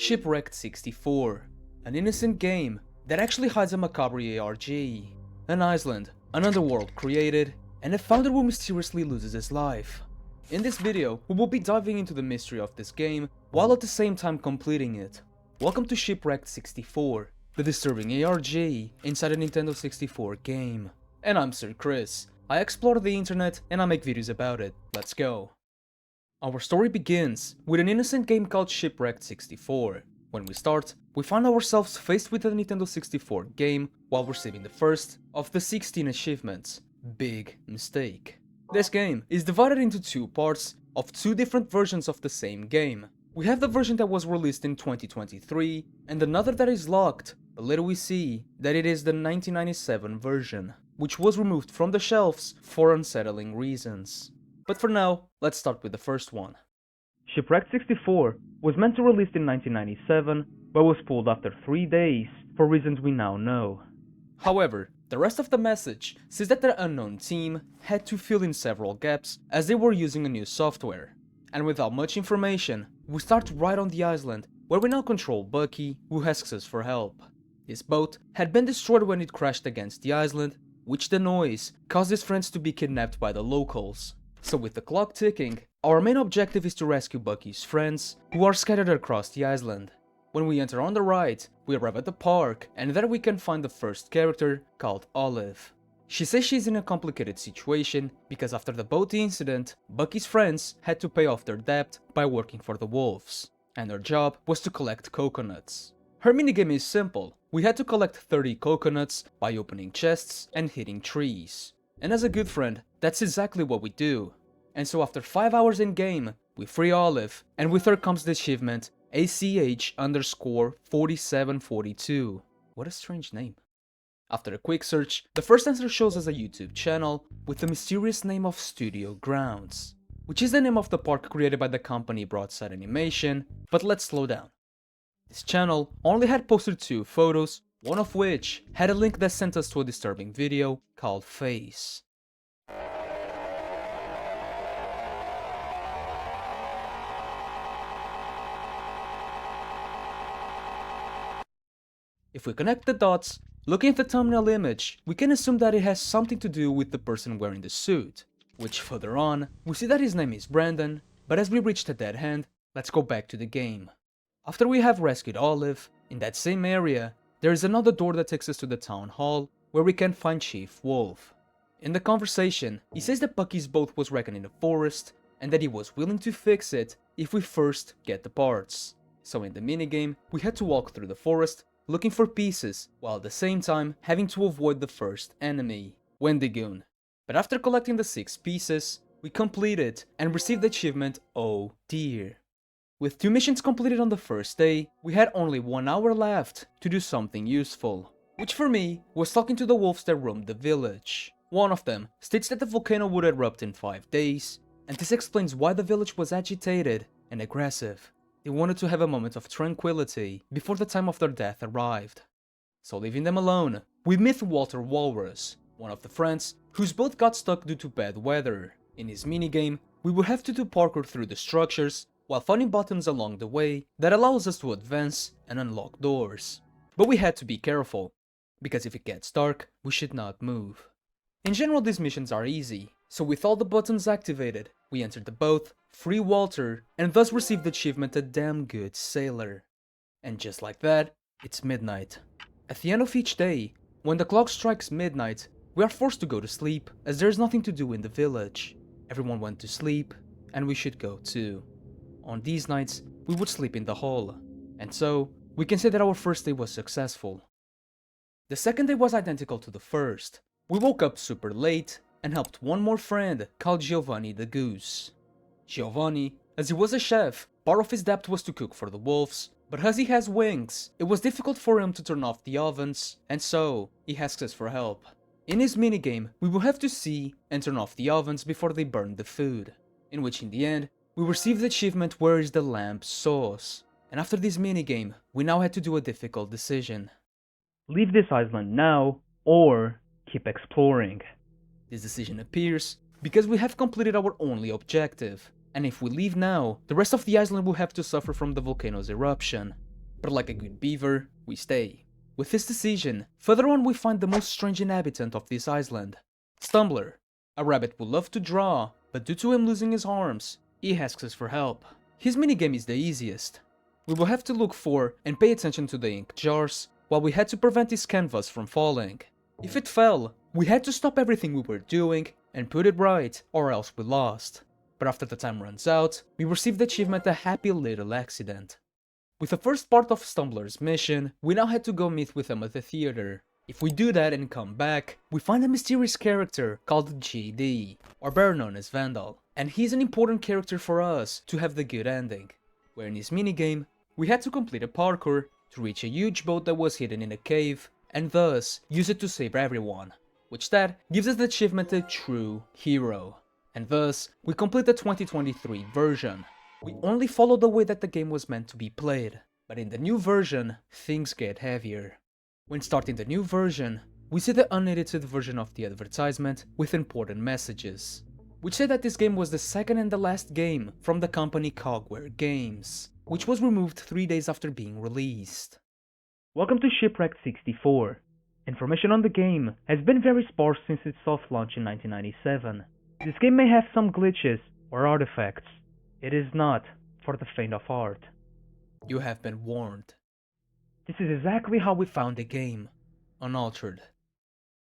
Shipwrecked64, an innocent game that actually hides a macabre ARG, an island, an underworld created, and a founder who mysteriously loses his life. In this video, we will be diving into the mystery of this game, while at the same time completing it. Welcome to Shipwrecked64, the disturbing ARG inside a Nintendo 64 game. And I'm Sir Chris. I explore the internet and I make videos about it. Let's go. Our story begins with an innocent game called Shipwrecked64. When we start, we find ourselves faced with a Nintendo 64 game while receiving the first of the 16 achievements. Big mistake. This game is divided into two parts of two different versions of the same game. We have the version that was released in 2023 and another that is locked, but later we see that it is the 1997 version, which was removed from the shelves for unsettling reasons. But for now, let's start with the first one. Shipwrecked64 was meant to release in 1997, but was pulled after 3 days for reasons we now know. However, the rest of the message says that the unknown team had to fill in several gaps as they were using a new software. And without much information, we start right on the island, where we now control Bucky, who asks us for help. His boat had been destroyed when it crashed against the island, which the noise caused his friends to be kidnapped by the locals. So with the clock ticking, our main objective is to rescue Bucky's friends, who are scattered across the island. When we enter on the right, we arrive at the park, and there we can find the first character, called Olive. She says she's in a complicated situation, because after the boat incident, Bucky's friends had to pay off their debt by working for the wolves, and her job was to collect coconuts. Her minigame is simple. We had to collect 30 coconuts by opening chests and hitting trees. And as a good friend, that's exactly what we do. And so after 5 hours in game, we free Olive, and with her comes the achievement ACH_4742. What a strange name. After a quick search, the first answer shows us a YouTube channel with the mysterious name of Studio Grounds, which is the name of the park created by the company Broadside Animation, but let's slow down. This channel only had posted 2 photos, one of which had a link that sent us to a disturbing video called Face. If we connect the dots, looking at the thumbnail image, we can assume that it has something to do with the person wearing the suit, which further on, we see that his name is Brandon, but as we reach the dead end, let's go back to the game. After we have rescued Olive, in that same area, there is another door that takes us to the town hall, where we can find Chief Wolf. In the conversation, he says that Bucky's boat was wrecked in the forest, and that he was willing to fix it if we first get the parts. So in the minigame, we had to walk through the forest, looking for pieces, while at the same time having to avoid the first enemy, wendigoon. But after collecting the 6 pieces, we complete it and received the achievement Oh Dear. With 2 missions completed on the first day, we had only 1 hour left to do something useful, which for me was talking to the wolves that roamed the village. One of them states that the volcano would erupt in 5 days, and this explains why the village was agitated and aggressive. They wanted to have a moment of tranquility before the time of their death arrived. So leaving them alone, we meet Walter Walrus, one of the friends whose boat got stuck due to bad weather. In his minigame, we will have to do parkour through the structures while finding buttons along the way that allows us to advance and unlock doors. But we had to be careful, because if it gets dark, we should not move. In general, these missions are easy, so with all the buttons activated, we entered the boat, free Walter, and thus received the achievement A Damn Good Sailor. And just like that, it's midnight. At the end of each day, when the clock strikes midnight, we are forced to go to sleep, as there is nothing to do in the village. Everyone went to sleep, and we should go too. On these nights, we would sleep in the hall, and so, we can say that our first day was successful. The second day was identical to the first. We woke up super late, and helped one more friend called Giovanni the Goose. Giovanni, as he was a chef, part of his debt was to cook for the wolves, but as he has wings, it was difficult for him to turn off the ovens, and so, he asks us for help. In his minigame, we will have to see and turn off the ovens before they burn the food, in which in the end, we received the achievement Where is the Lamb Sauce, and after this minigame, we now had to do a difficult decision. Leave this island now, or keep exploring. This decision appears because we have completed our only objective, and if we leave now, the rest of the island will have to suffer from the volcano's eruption. but like a good beaver, we stay. With this decision, further on we find the most strange inhabitant of this island, Stumbler, a rabbit who loved to draw, but due to him losing his arms, he asks us for help. His minigame is the easiest. We will have to look for and pay attention to the ink jars, while we had to prevent his canvas from falling. If it fell, we had to stop everything we were doing and put it right, or else we lost. But after the time runs out, we receive the achievement A Happy Little Accident. With the first part of Stumbler's mission, we now had to go meet with him at the theater. If we do that and come back, we find a mysterious character called JD, or better known as Vandal, and he's an important character for us to have the good ending, where in his minigame, we had to complete a parkour to reach a huge boat that was hidden in a cave, and thus use it to save everyone, which that gives us the achievement A True Hero, and thus we complete the 2023 version. We only follow the way that the game was meant to be played, but in the new version, things get heavier. When starting the new version, we see the unedited version of the advertisement with important messages, which say that this game was the second and the last game from the company Cogware Games, which was removed 3 days after being released. Welcome to Shipwrecked64. Information on the game has been very sparse since its soft launch in 1997. This game may have some glitches or artifacts. It is not for the faint of heart. You have been warned. This is exactly how we found the game, unaltered.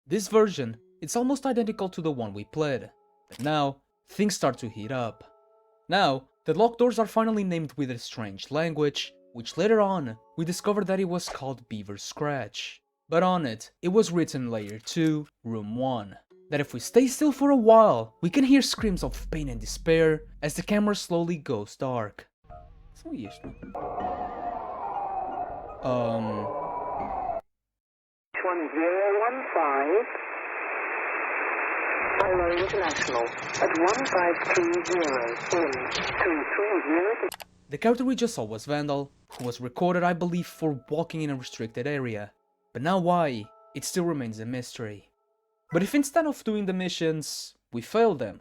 This version, it's almost identical to the one we played, but now, things start to heat up. Now, the locked doors are finally named with a strange language, which later on, we discovered that it was called Beaver Scratch. But on it, it was written Layer 2, Room 1. That if we stay still for a while, we can hear screams of pain and despair as the camera slowly goes dark. Co isto? 1015 Hello International at 1530 in 230. The character we just saw was Vandal, who was recorded I believe for walking in a restricted area. But now why, it still remains a mystery. But if instead of doing the missions, we fail them.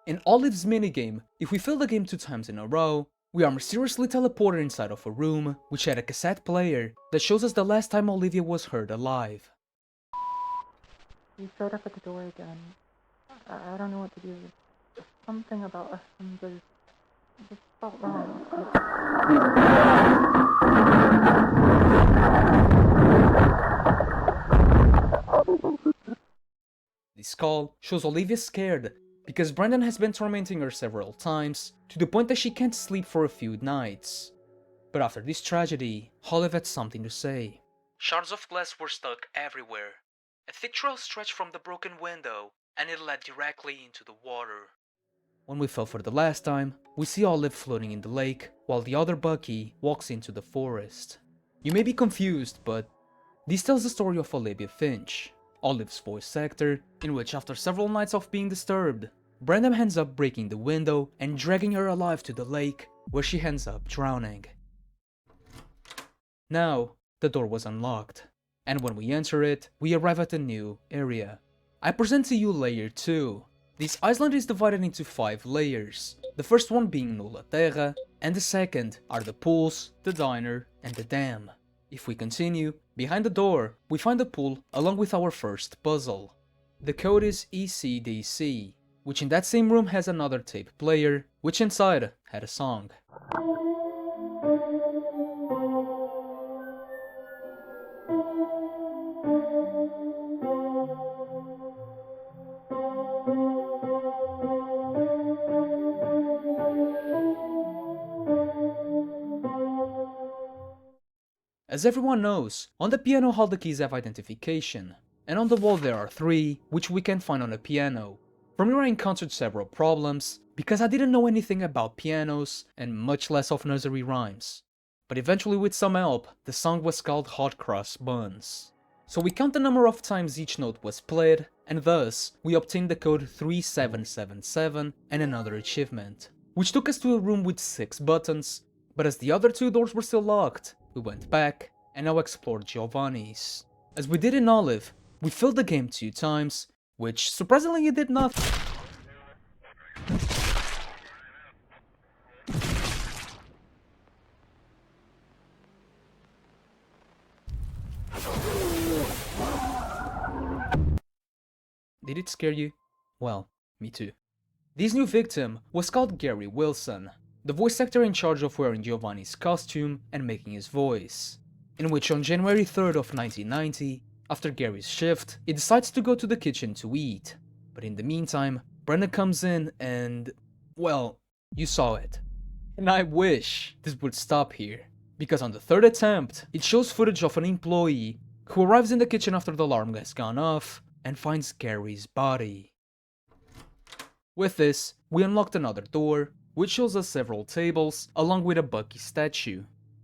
In Olive's minigame, if we fail the game 2 times in a row, we are mysteriously teleported inside of a room, which had a cassette player that shows us the last time Olivia was heard alive. You showed up at the door again. I don't know what to do. There's something about us and there's... It felt wrong. This call shows Olivia scared because Brandon has been tormenting her several times to the point that she can't sleep for a few nights. But after this tragedy, Olive had something to say. Shards of glass were stuck everywhere. A thick trail stretched from the broken window and it led directly into the water. When we fell for the last time, we see Olive floating in the lake while the other Bucky walks into the forest. You may be confused, but this tells the story of Olivia Finch, Olive's voice actor, in which after several nights of being disturbed, Brandon ends up breaking the window and dragging her alive to the lake, where she ends up drowning. Now, the door was unlocked, and when we enter it, we arrive at a new area. I present to you Layer 2. This island is divided into 5 layers, the first one being Nulla Terra, and the second are the pools, the diner, and the dam. If we continue, behind the door, we find the pool along with our first puzzle. The code is ECDC, which in that same room has another tape player, which inside had a song. As everyone knows, on the piano all the keys have identification, and on the wall there are 3, which we can find on a piano. From here I encountered several problems, because I didn't know anything about pianos, and much less of nursery rhymes. But eventually with some help, the song was called Hot Cross Buns. So we count the number of times each note was played, and thus, we obtained the code 3777 and another achievement, which took us to a room with 6 buttons, but as the other 2 doors were still locked, we went back and now explored Giovanni's. As we did in Olive, we filled the game 2 times, which surprisingly it did nothing. Did it scare you? Well, me too. This new victim was called Gary Wilson, the voice actor in charge of wearing Giovanni's costume and making his voice, in which on January 3rd of 1990, after Gary's shift, he decides to go to the kitchen to eat. But in the meantime, Brenda comes in and, well, you saw it. And I wish this would stop here, because on the third attempt, it shows footage of an employee who arrives in the kitchen after the alarm has gone off and finds Gary's body. With this, we unlocked another door, which shows us several tables along with a Bucky statue.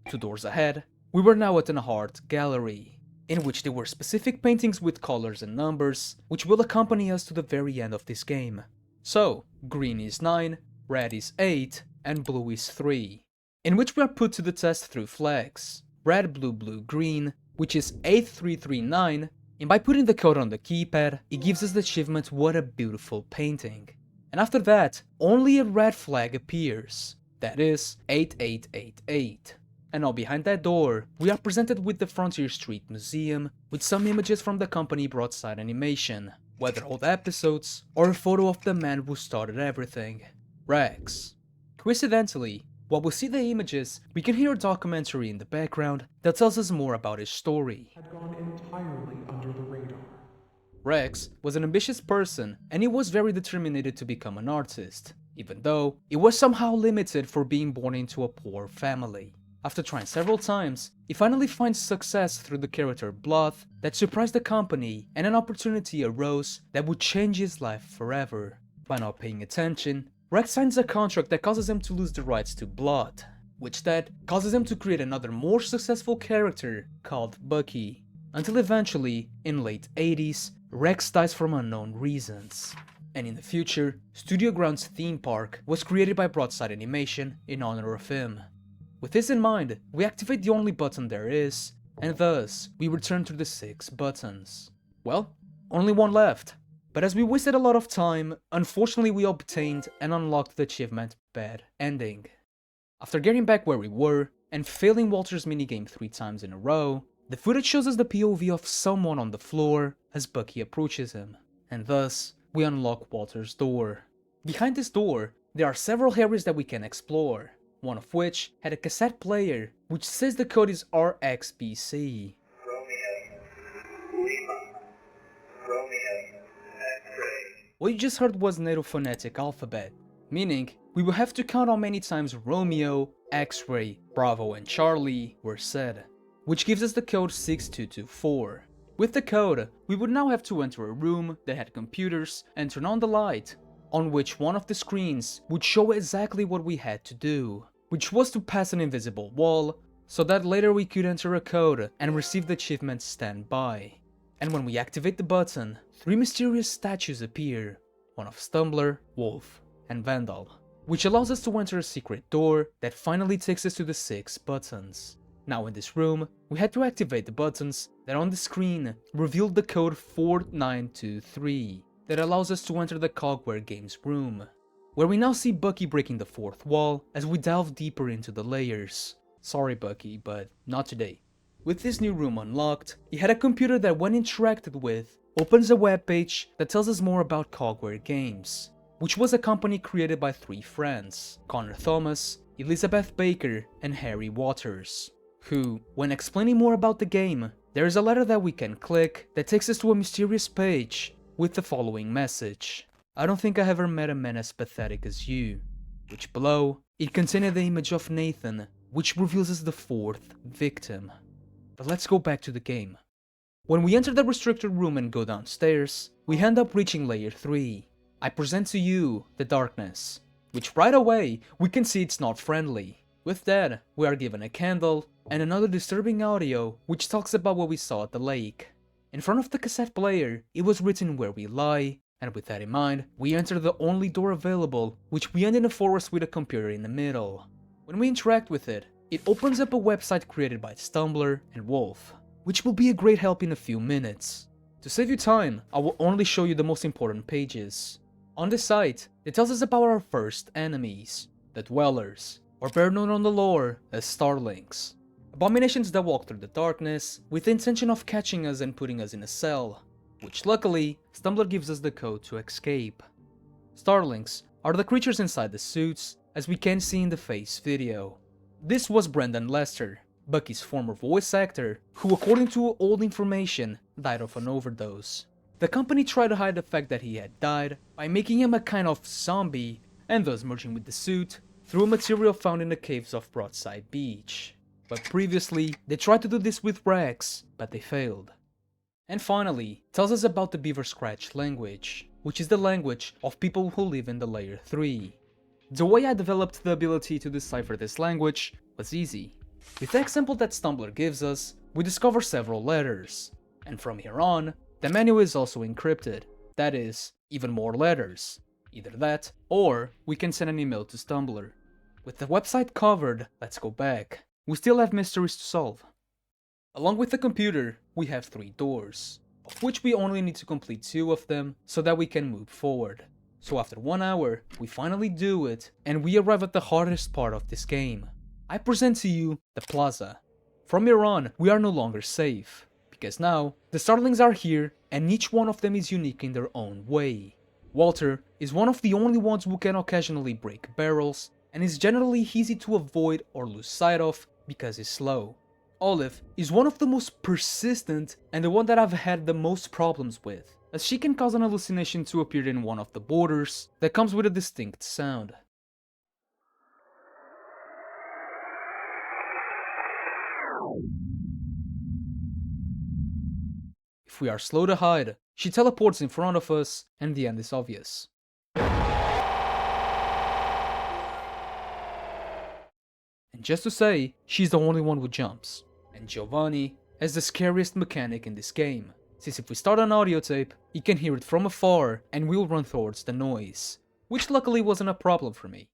2 doors ahead, we were now at an art gallery, in which there were specific paintings with colors and numbers, which will accompany us to the very end of this game. So, green is 9, red is 8, and blue is 3, in which we are put to the test through flags, red, blue, blue, green, which is 8339, and by putting the code on the keypad, it gives us the achievement What a Beautiful Painting. And after that, only a red flag appears, that is 8888. And now behind that door, we are presented with the Frontier Street Museum, with some images from the company Broadside Animation, whether old episodes, or a photo of the man who started everything, Rex. Coincidentally, while we see the images, we can hear a documentary in the background that tells us more about his story. Had gone entirely under the radar. Rex was an ambitious person, and he was very determined to become an artist, even though he was somehow limited for being born into a poor family. After trying several times, he finally finds success through the character Bloth that surprised the company, and an opportunity arose that would change his life forever. By not paying attention, Rex signs a contract that causes him to lose the rights to blood, which that causes him to create another more successful character called Bucky, until eventually, in late 80s, Rex dies from unknown reasons. And in the future, Studio Grounds theme park was created by Broadside Animation in honor of him. With this in mind, we activate the only button there is, and thus, we return to the 6 buttons. Well, only one left. But as we wasted a lot of time, unfortunately we obtained and unlocked the achievement Bad Ending. After getting back where we were, and failing Walter's minigame 3 times in a row, the footage shows us the POV of someone on the floor as Bucky approaches him, and thus, we unlock Walter's door. Behind this door, there are several areas that we can explore, one of which had a cassette player, which says the code is RXBC. What you just heard was NATO phonetic alphabet, meaning we will have to count how many times Romeo, X-Ray, Bravo and Charlie were said, which gives us the code 6224. With the code, we would now have to enter a room that had computers and turn on the light, on which one of the screens would show exactly what we had to do, which was to pass an invisible wall, so that later we could enter a code and receive the achievement Stand By. And when we activate the button, 3 mysterious statues appear, one of Stumbler, Wolf, and Vandal, which allows us to enter a secret door that finally takes us to the 6 buttons. Now in this room, we had to activate the buttons that on the screen revealed the code 4923 that allows us to enter the Cogware Games room, where we now see Bucky breaking the 4th wall as we delve deeper into the layers. Sorry Bucky, but not today. With this new room unlocked, he had a computer that when interacted with, opens a web page that tells us more about Cogware Games, which was a company created by 3 friends, Connor Thomas, Elizabeth Baker, and Harry Waters, who, when explaining more about the game, there is a letter that we can click that takes us to a mysterious page with the following message: I don't think I ever met a man as pathetic as you, which below, it contained the image of Nathan, which reveals us the 4th victim. But let's go back to the game. When we enter the restricted room and go downstairs, we end up reaching layer 3. I present to you the darkness, which right away we can see it's not friendly. With that, we are given a candle and another disturbing audio which talks about what we saw at the lake. In front of the cassette player, it was written where we lie, and with that in mind, we enter the only door available, which we end in a forest with a computer in the middle. When we interact with it, it opens up a website created by Stumbler and Wolf, which will be a great help in a few minutes. To save you time, I will only show you the most important pages. On the site, it tells us about our first enemies, the Dwellers, or better known on the lore as Starlings. Abominations that walk through the darkness with the intention of catching us and putting us in a cell. which luckily, Stumbler gives us the code to escape. Starlings are the creatures inside the suits, as we can see in the face video. This was Brendan Lester, Bucky's former voice actor, who according to old information, died of an overdose. The company tried to hide the fact that he had died by making him a kind of zombie, and thus merging with the suit through material found in the caves of Broadside Beach. But previously, they tried to do this with Rex, but they failed. And finally, tells us about the Beaver Scratch language, which is the language of people who live in the Layer 3. The way I developed the ability to decipher this language was easy. With the example that Stumbler gives us, we discover several letters, and from here on, the menu is also encrypted, that is, even more letters. Either that, or we can send an email to Stumbler. With the website covered, let's go back. We still have mysteries to solve. Along with the computer, we have 3 doors, of which we only need to complete 2 of them so that we can move forward. So after 1 hour, we finally do it, and we arrive at the hardest part of this game. I present to you the plaza. From here on, we are no longer safe, because now, the Starlings are here, and each one of them is unique in their own way. Walter is one of the only ones who can occasionally break barrels, and is generally easy to avoid or lose sight of because he's slow. Olive is one of the most persistent and the one that I've had the most problems with, as she can cause an hallucination to appear in one of the borders that comes with a distinct sound. If we are slow to hide, she teleports in front of us and the end is obvious. And just to say, she's the only one who jumps. And Giovanni is the scariest mechanic in this game, since if we start an audio tape, he can hear it from afar and will run towards the noise, which luckily wasn't a problem for me.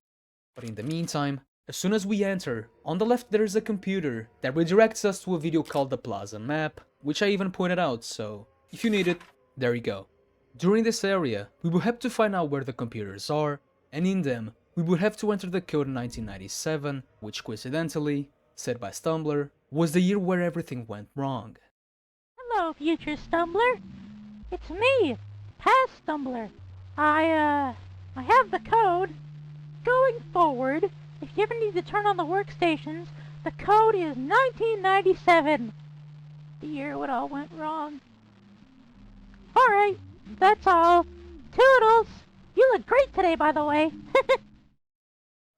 But in the meantime, as soon as we enter, on the left there is a computer that redirects us to a video called the Plaza Map, which I even pointed out, so if you need it, there you go. During this area, we will have to find out where the computers are, and in them, we would have to enter the code 1997, which coincidentally, said by Stumbler, was the year where everything went wrong. Hello, future Stumbler. It's me, past Stumbler. I have the code. Going forward, if you ever need to turn on the workstations, the code is 1997. The year when all went wrong. Alright, that's all. Toodles! You look great today, by the way.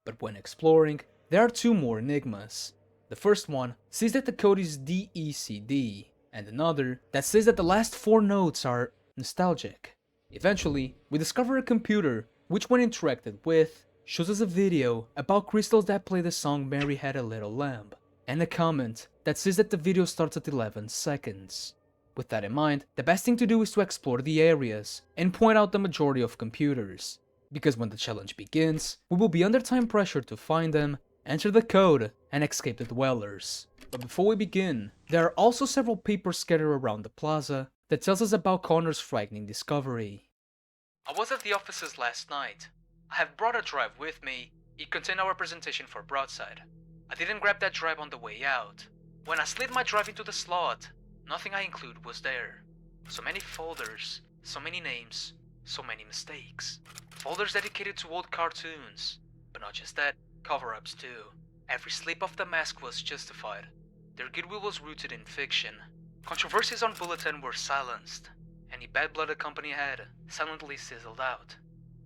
But when exploring, there are 2 more enigmas. The first one says that the code is DECD, and another that says that the last 4 notes are nostalgic. Eventually, we discover a computer, which when interacted with, shows us a video about crystals that play the song Mary Had a Little Lamb, and a comment that says that the video starts at 11 seconds. With that in mind, the best thing to do is to explore the areas and point out the majority of computers, because when the challenge begins, we will be under time pressure to find them, enter the code, and escape the dwellers. But before we begin, there are also several papers scattered around the plaza that tells us about Connor's frightening discovery. I was at the offices last night. I have brought a drive with me. It contained our presentation for Broadside. I didn't grab that drive on the way out. When I slid my drive into the slot, nothing I include was there. So many folders, so many names, so many mistakes. Folders dedicated to old cartoons. But not just that, cover-ups too. Every slip of the mask was justified. Their goodwill was rooted in fiction. Controversies on Bulletin were silenced. Any bad blood the company had silently sizzled out.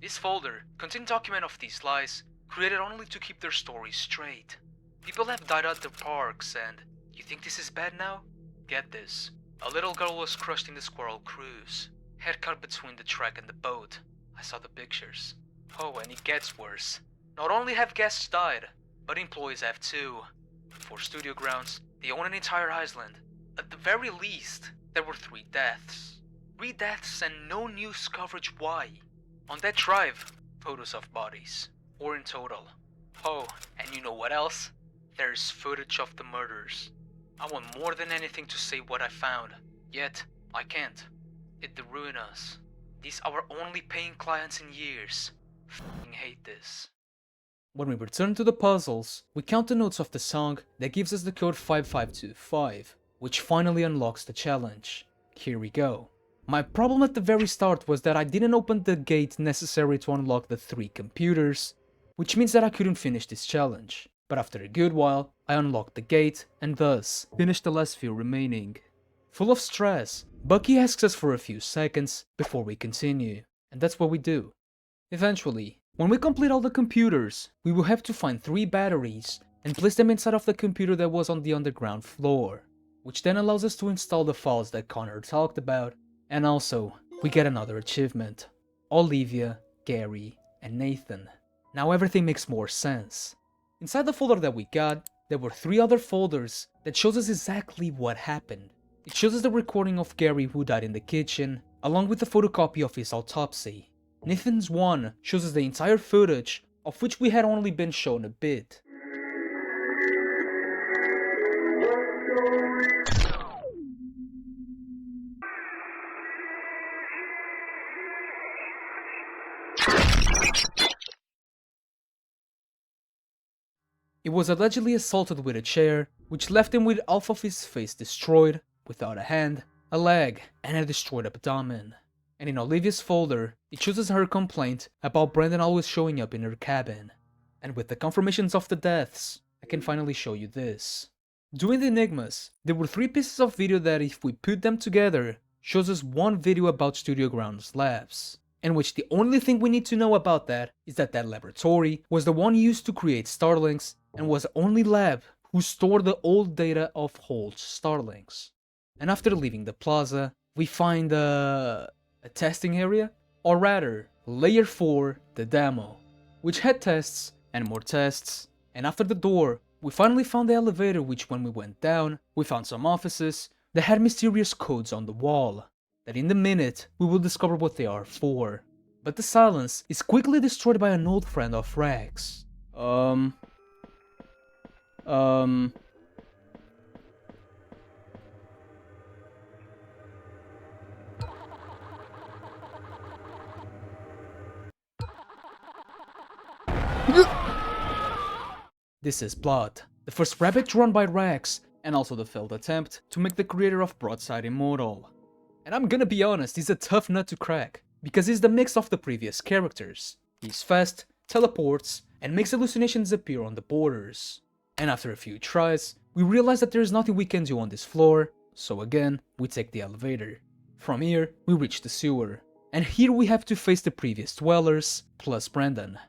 This folder contained documents of these lies, created only to keep their stories straight. People have died at their parks, and you think this is bad now? Get this. A little girl was crushed in the Squirrel Cruise. Head cut between the track and the boat. I saw the pictures. Oh, and it gets worse. Not only have guests died, but employees have too. For studio grounds, they own an entire island. At the very least, there were 3 deaths. 3 deaths and no news coverage why. On that drive, photos of bodies. 4 in total. Oh, and you know what else? There's footage of the murders. I want more than anything to say what I found. Yet, I can't. It'd ruin us. These are our only paying clients in years. F***ing hate this. When we return to the puzzles, we count the notes of the song that gives us the code 5525, which finally unlocks the challenge. Here we go. My problem at the very start was that I didn't open the gate necessary to unlock the 3 computers, which means that I couldn't finish this challenge. But after a good while, I unlocked the gate and thus finished the last few remaining. Full of stress, Bucky asks us for a few seconds before we continue, and that's what we do. Eventually, when we complete all the computers, we will have to find 3 batteries and place them inside of the computer that was on the underground floor, which then allows us to install the files that Connor talked about, and also, we get another achievement: Olivia, Gary, and Nathan. Now everything makes more sense. Inside the folder that we got, there were 3 other folders that shows us exactly what happened. It shows us the recording of Gary who died in the kitchen, along with a photocopy of his autopsy. Nathan's one shows us the entire footage, of which we had only been shown a bit. He was allegedly assaulted with a chair, which left him with half of his face destroyed, without a hand, a leg, and a destroyed abdomen. And in Olivia's folder, it shows us her complaint about Brandon always showing up in her cabin. And with the confirmations of the deaths, I can finally show you this. Doing the enigmas, there were 3 pieces of video that, if we put them together, shows us one video about Studio Grounds labs, in which the only thing we need to know about that is that that laboratory was the one used to create Starlings and was the only lab who stored the old data of Holt's Starlings. And after leaving the plaza, we find a testing area, or rather, Layer 4, the demo, which had tests and more tests, and after the door, we finally found the elevator, which when we went down, we found some offices that had mysterious codes on the wall, that in the minute we will discover what they are for. But the silence is quickly destroyed by an old friend of Rex. This is Blood, the first rabbit drawn by Rex, and also the failed attempt to make the creator of Broadside immortal. And I'm gonna be honest, he's a tough nut to crack, because he's the mix of the previous characters. He's fast, teleports, and makes hallucinations appear on the borders. And after a few tries, we realize that there is nothing we can do on this floor, so again, we take the elevator. From here, we reach the sewer, and here we have to face the previous dwellers, plus Brandon.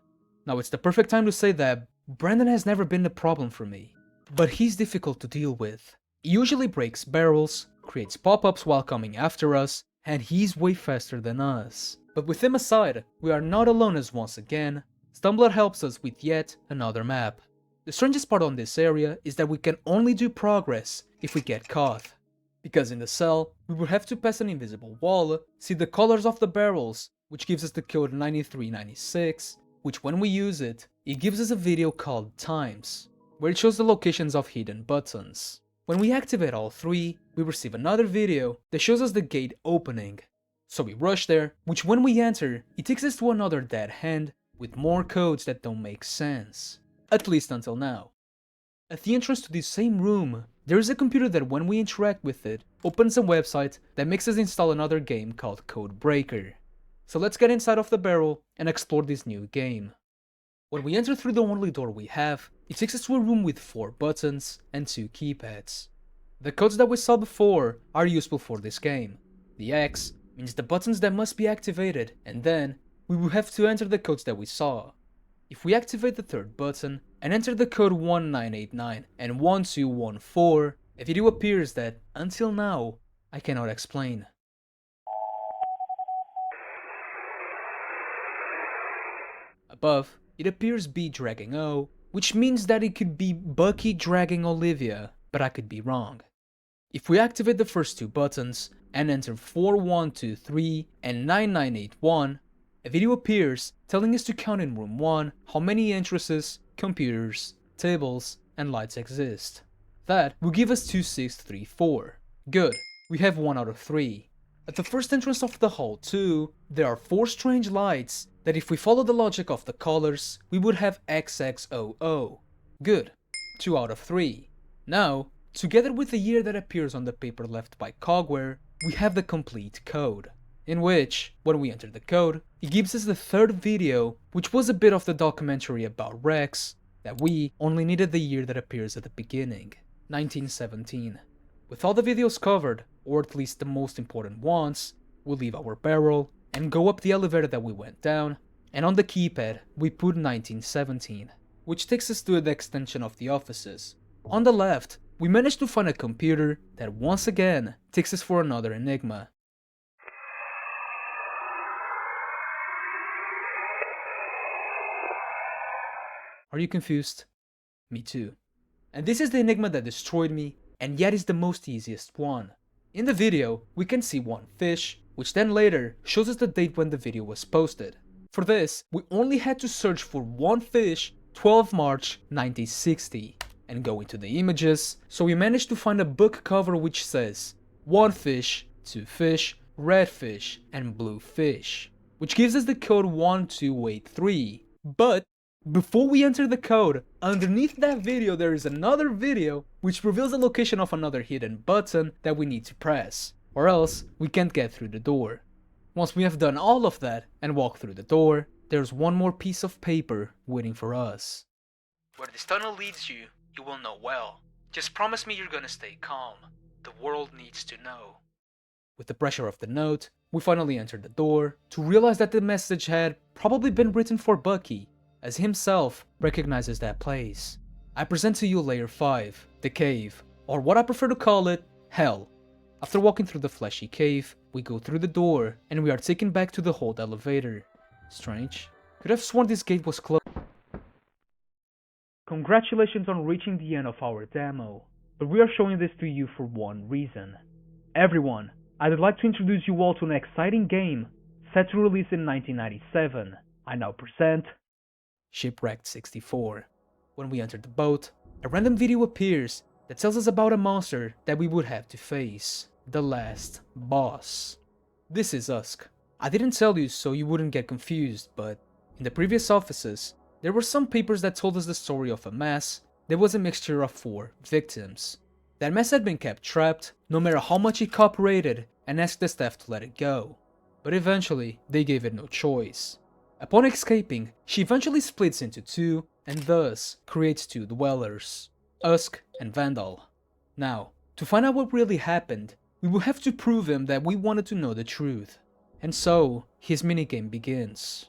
Now it's the perfect time to say that Brandon has never been a problem for me, but he's difficult to deal with. He usually breaks barrels, creates pop-ups while coming after us, and he's way faster than us. But with him aside, we are not alone, as once again, Stumbler helps us with yet another map. The strangest part on this area is that we can only do progress if we get caught. Because in the cell, we will have to pass an invisible wall, see the colors of the barrels, which gives us the code 9396, which when we use it, it gives us a video called Times, where it shows the locations of hidden buttons. When we activate all 3, we receive another video that shows us the gate opening. So we rush there, which when we enter, it takes us to another dead end with more codes that don't make sense. At least until now. At the entrance to this same room, there is a computer that when we interact with it, opens a website that makes us install another game called CODEBREAKER. So let's get inside of the barrel and explore this new game. When we enter through the only door we have, it takes us to a room with 4 buttons and 2 keypads. The codes that we saw before are useful for this game. The X means the buttons that must be activated, and then we will have to enter the codes that we saw. If we activate the 3rd button and enter the code 1989 and 1214, a video appears that, until now, I cannot explain. Above, it appears B dragging O, which means that it could be Bucky dragging Olivia, but I could be wrong. If we activate the first 2 buttons and enter 4123 and 9981, a video appears telling us to count in room 1 how many entrances, computers, tables, and lights exist. That will give us 2634. Good, we have 1 out of 3. At the first entrance of the hall 2, there are 4 strange lights that if we follow the logic of the colors, we would have XXOO. Good, 2 out of 3. Now, together with the year that appears on the paper left by Cogware, we have the complete code, in which, when we enter the code, it gives us the third video, which was a bit of the documentary about Rex, that we only needed the year that appears at the beginning, 1917. With all the videos covered, or at least the most important ones, we leave our barrel and go up the elevator that we went down, and on the keypad we put 1917, which takes us to the extension of the offices. On the left, we managed to find a computer that once again takes us for another enigma. Are you confused? Me too. And this is the enigma that destroyed me, and yet is the most easiest one. In the video, we can see one fish, which then later shows us the date when the video was posted. For this, we only had to search for one fish, 12 March 1960, and go into the images, so we managed to find a book cover which says, one fish, two fish, red fish, and blue fish, which gives us the code 1283. But before we enter the code, underneath that video there is another video which reveals the location of another hidden button that we need to press, or else we can't get through the door. Once we have done all of that and walk through the door, there's one more piece of paper waiting for us. Where this tunnel leads you, you will know well. Just promise me you're gonna stay calm. The world needs to know. With the pressure of the note, we finally enter the door to realize that the message had probably been written for Bucky, as himself recognizes that place. I present to you Layer 5, the cave, or what I prefer to call it, Hell. After walking through the fleshy cave, we go through the door and we are taken back to the hold elevator. Strange. Could have sworn this gate was closed. Congratulations on reaching the end of our demo, but we are showing this to you for one reason. Everyone, I'd like to introduce you all to an exciting game set to release in 1997. I now present Shipwrecked64. When we enter the boat, a random video appears that tells us about a monster that we would have to face, the last boss. This is Usk. I didn't tell you so you wouldn't get confused, but in the previous offices, there were some papers that told us the story of a mass that was a mixture of 4 victims. That mass had been kept trapped, no matter how much it cooperated, and asked the staff to let it go. But eventually, they gave it no choice. Upon escaping, she eventually splits into 2, and thus creates 2 dwellers, Usk and Vandal. Now, to find out what really happened, we will have to prove him that we wanted to know the truth. And so, his minigame begins.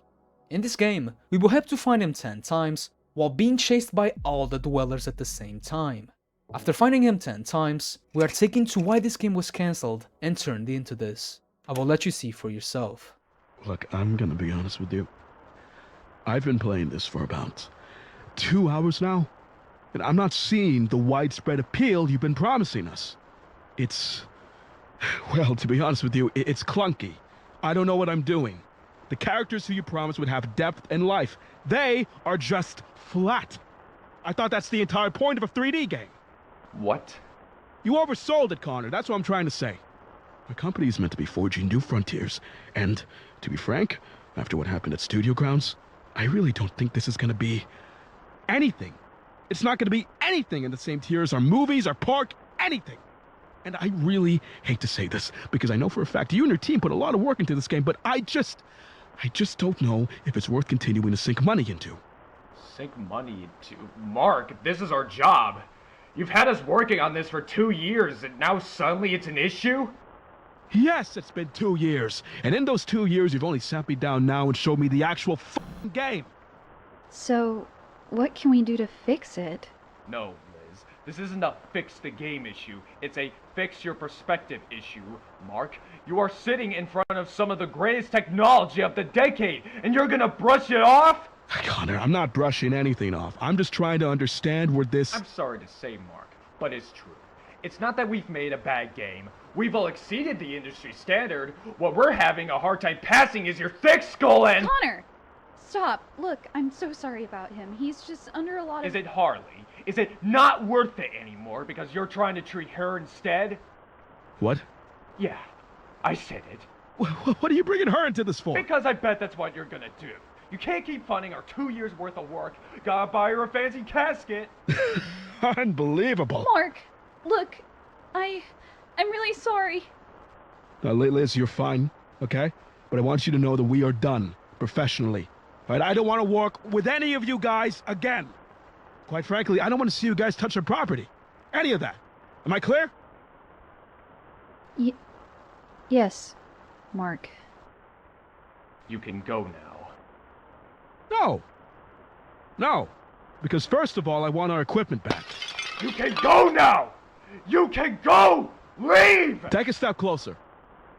In this game, we will have to find him 10 times, while being chased by all the dwellers at the same time. After finding him 10 times, we are taken to why this game was cancelled and turned into this. I will let you see for yourself. Look, I'm gonna be honest with you. I've been playing this for about 2 hours now, and I'm not seeing the widespread appeal you've been promising us. It's... well, to be honest with you, it's clunky. I don't know what I'm doing. The characters who you promised would have depth and life, they are just flat. I thought that's the entire point of a 3D game. What? You oversold it, Connor, that's what I'm trying to say. My company is meant to be forging new frontiers, and, to be frank, after what happened at Studio Grounds, I really don't think this is gonna be anything. It's not gonna be anything in the same tier as our movies, our park, anything. And I really hate to say this, because I know for a fact you and your team put a lot of work into this game, but I just don't know if it's worth continuing to sink money into. Sink money into? Mark, this is our job. You've had us working on this for 2 years, and now suddenly it's an issue? Yes, it's been 2 years, and in those 2 years you've only sat me down now and showed me the actual f***ing game. So, what can we do to fix it? No, Liz. This isn't a fix the game issue. It's a fix your perspective issue. Mark, you are sitting in front of some of the greatest technology of the decade, and you're gonna brush it off? Connor, I'm not brushing anything off. I'm just trying to understand where this... I'm sorry to say, Mark, but it's true. It's not that we've made a bad game. We've all exceeded the industry standard. What we're having a hard time passing is your thick skull and... Connor! Stop. Look, I'm so sorry about him. He's just under a lot of... Is it Harley? Is it not worth it anymore because you're trying to treat her instead? What? Yeah, I said it. What are you bringing her into this for? Because I bet that's what you're gonna do. You can't keep funding our 2 years worth of work. Gotta buy her a fancy casket. Unbelievable. Mark! Look, I'm really sorry. Now, Liz, you're fine, okay? But I want you to know that we are done, professionally. All right? I don't want to work with any of you guys again. Quite frankly, I don't want to see you guys touch our property. Any of that. Am I clear? Yes, Mark. You can go now. No. No. Because first of all, I want our equipment back. You can go now! You can go! Leave! Take a step closer.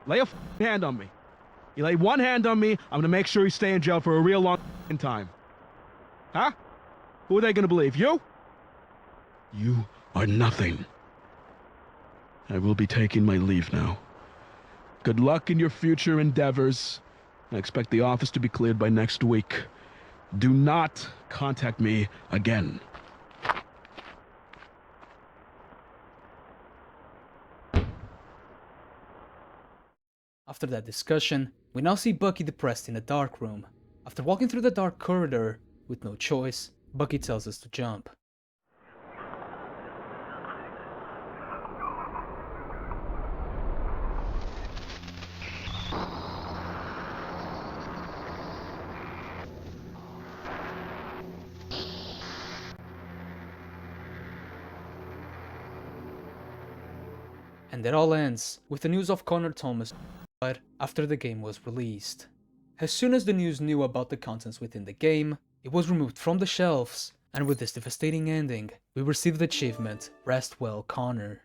Lay a hand on me. You lay one hand on me, I'm gonna make sure you stay in jail for a real long time. Huh? Who are they gonna believe? You? You are nothing. I will be taking my leave now. Good luck in your future endeavors. I expect the office to be cleared by next week. Do not contact me again. After that discussion, we now see Bucky depressed in a dark room. After walking through the dark corridor, with no choice, Bucky tells us to jump. And it all ends with the news of Connor Thomas died after the game was released. As soon as the news knew about the contents within the game, it was removed from the shelves, and with this devastating ending, we received the achievement Rest Well, Connor.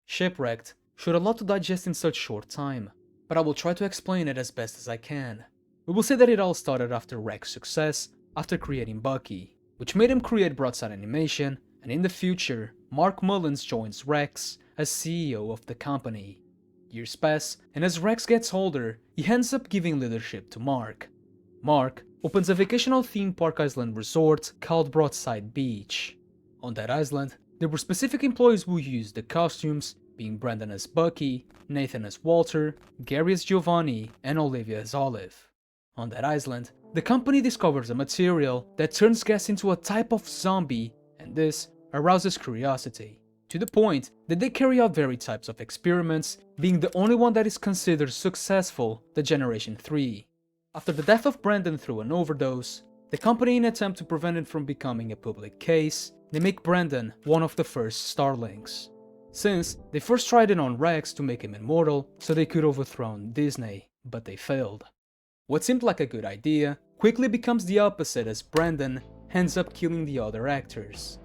Shipwrecked showed a lot to digest in such short time, but I will try to explain it as best as I can. We will say that it all started after Rex's success after creating Bucky, which made him create Broadside Animation, and in the future, Mark Mullins joins Rex as CEO of the company. Years pass, and as Rex gets older, he ends up giving leadership to Mark. Mark opens a vacational theme park island resort called Broadside Beach. On that island, there were specific employees who used the costumes, being Brandon as Bucky, Nathan as Walter, Gary as Giovanni, and Olivia as Olive. On that island, the company discovers a material that turns guests into a type of zombie, and this arouses curiosity, to the point that they carry out various types of experiments, being the only one that is considered successful, the Generation 3. After the death of Brandon through an overdose, the company, in an attempt to prevent it from becoming a public case, they make Brandon one of the first Starlings. Since they first tried it on Rex to make him immortal so they could overthrow Disney, but they failed. What seemed like a good idea quickly becomes the opposite as Brandon ends up killing the other actors.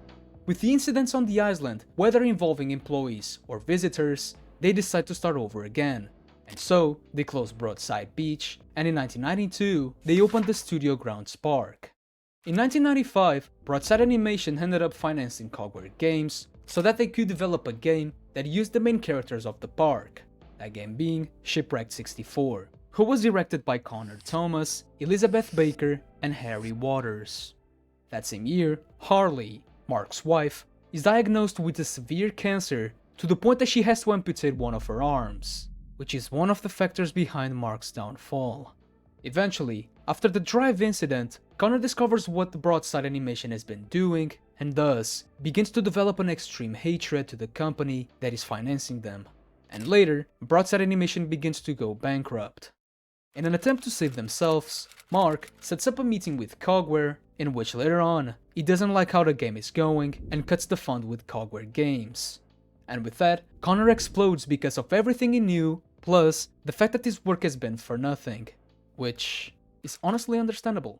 With the incidents on the island, whether involving employees or visitors, they decide to start over again. And so, they close Broadside Beach, and in 1992, they opened the Studio Grounds Park. In 1995, Broadside Animation ended up financing CODEBREAKER Games so that they could develop a game that used the main characters of the park, that game being Shipwrecked64, who was directed by Connor Thomas, Elizabeth Baker, and Harry Waters. That same year, Harley, Mark's wife, is diagnosed with a severe cancer to the point that she has to amputate one of her arms, which is one of the factors behind Mark's downfall. Eventually, after the drive incident, Connor discovers what the Broadside Animation has been doing, and thus begins to develop an extreme hatred to the company that is financing them. And later, Broadside Animation begins to go bankrupt. In an attempt to save themselves, Mark sets up a meeting with CODEBREAKER, in which later on, he doesn't like how the game is going and cuts the fund with CODEBREAKER Games. And with that, Connor explodes because of everything he knew, plus the fact that his work has been for nothing, which is honestly understandable.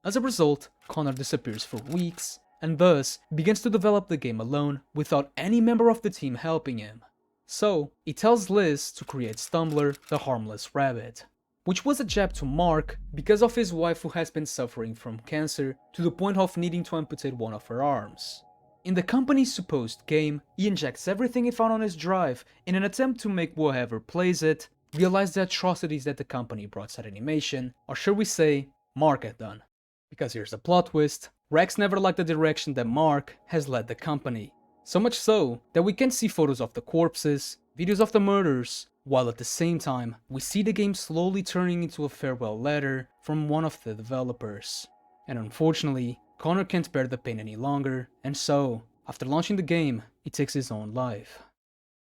As a result, Connor disappears for weeks, and thus begins to develop the game alone without any member of the team helping him. So, he tells Liz to create Stumbler, the harmless rabbit, which was a jab to Mark because of his wife who has been suffering from cancer to the point of needing to amputate one of her arms. In the company's supposed game, he injects everything he found on his drive in an attempt to make whoever plays it realize the atrocities that the company Broadside Animation, or shall we say, Mark had done. Because here's a plot twist, Rex never liked the direction that Mark has led the company. So much so that we can see photos of the corpses, videos of the murders, while at the same time, we see the game slowly turning into a farewell letter from one of the developers. And unfortunately, Connor can't bear the pain any longer, and so, after launching the game, he takes his own life.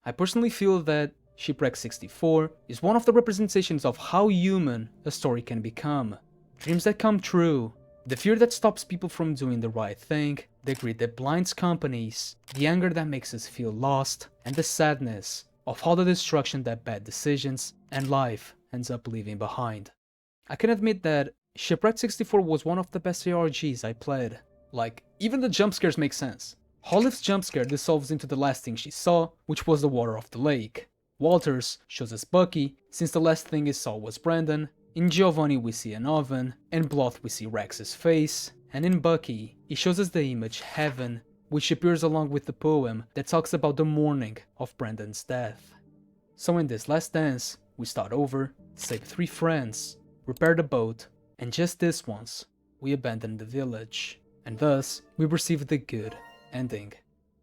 I personally feel that Shipwrecked64 is one of the representations of how human a story can become. Dreams that come true, the fear that stops people from doing the right thing, the greed that blinds companies, the anger that makes us feel lost, and the sadness of all the destruction that bad decisions and life ends up leaving behind. I can admit that Shipwrecked64 was one of the best ARGs I played. Like, even the jump scares make sense. Olive's jump scare dissolves into the last thing she saw, which was the water of the lake. Walters shows us Bucky, since the last thing he saw was Brandon. In Giovanni we see an oven, in Bloth we see Rex's face, and in Bucky he shows us the image Heaven, which appears along with the poem that talks about the mourning of Brandon's death. So in this last dance, we start over, save 3 friends, repair the boat, and just this once, we abandon the village. And thus, we receive the good ending.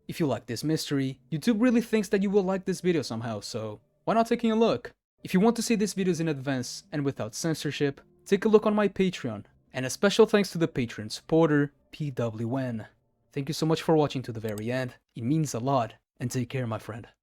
If you like this mystery, YouTube really thinks that you will like this video somehow, so why not taking a look? If you want to see these videos in advance and without censorship, take a look on my Patreon. And a special thanks to the Patreon supporter, PWN. Thank you so much for watching to the very end, it means a lot, and take care my friend.